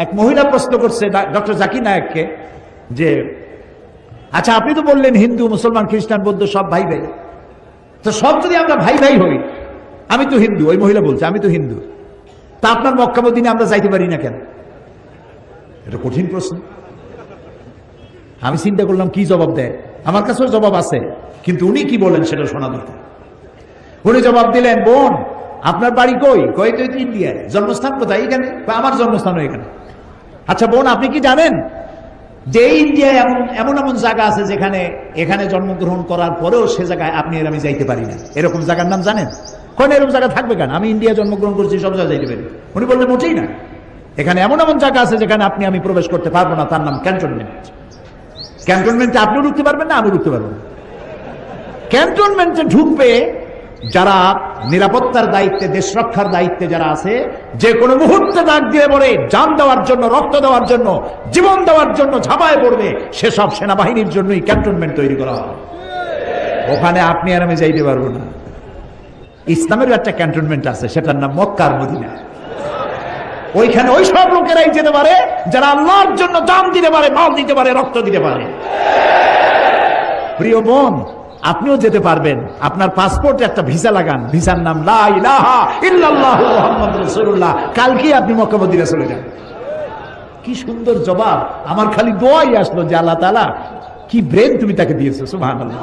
এক মহিলা প্রশ্ন করছে ডক্টর জাকির নায়েককে যে আচ্ছা আপনি তো বললেন হিন্দু মুসলমান খ্রিস্টান বৌদ্ধ সব ভাই ভাই, তো সব যদি আমরা ভাই ভাই হই, আমি তো হিন্দু, ওই মহিলা বলছে আমি তো হিন্দু, তা আপনার মক্কা মদিনে আমরা যাইতে পারি না কেন? এটা কঠিন প্রশ্ন। আমি চিন্তা করলাম কি জবাব দেয়, আমার কাছেও জবাব আছে, কিন্তু উনি কি বলেন সেটা শোনা দরকার। উনি জবাব দিলেন, বোন আপনার বাড়ি কই? কই তো ইন্ডিয়ায়। জন্মস্থান কোথায়? এখানে। আমার জন্মস্থান এখানে। আচ্ছা বোন আপনি কি জানেন যে ইন্ডিয়ায় এমন এমন জায়গা আছে যেখানে এখানে জন্মগ্রহণ করার পরেও সে জায়গায় আপনি আর আমি যাইতে পারি না, এরকম জায়গার নাম জানেন? কোন এরকম জায়গা থাকবে কেন? আমি ইন্ডিয়া জন্মগ্রহণ করছি, সব জায়গায় যাইতে পারি। উনি বললেন মোটেই না, এখানে এমন এমন জায়গা আছে যেখানে আপনি আমি প্রবেশ করতে পারবো না, তার নাম ক্যান্টনমেন্ট। ক্যান্টনমেন্টে আপনিও ঢুকতে পারবেন না, আমি ঢুকতে পারবো না। ক্যান্টনমেন্টে ঢুকবে যারা নিরাপত্তার দায়িত্বে, দেশ রক্ষার দায়িত্বে যারা আছে, যে কোনো মুহূর্তে ডাক দিয়ে বলে জান দেওয়ার জন্য, রক্ত দেওয়ার জন্য, জীবন দেওয়ার জন্য ঝাঁপায় পড়বে, সেসব সেনাবাহিনীর জন্যই ক্যান্টনমেন্ট তৈরি করা হয়। ওখানে আপনি আর আমি যাইতে পারবো না। ইসলামের একটা ক্যান্টনমেন্ট আছে, সেটার নাম মক্কার মদিনা। ওইখানে ওই সব লোকেরাই যেতে পারে যারা আল্লাহর জন্য জান দিতে পারে, মাল দিতে পারে, রক্ত দিতে পারে। প্রিয় বোন আপনিও যেতে পারবেন, আপনার পাসপোর্টে একটা ভিসা লাগান, ভিসার নাম লা ইলাহা ইল্লাল্লাহু মুহাম্মাদুর রাসূলুল্লাহ, কালকে আপনি মক্কা মদিনা চলে যান। কি সুন্দর জবাব! আমার খালি দোয়াই আসলো যে আল্লাহ তাআলা কি ব্রেন তুমি তাকে দিয়েছো, সুবহানাল্লাহ।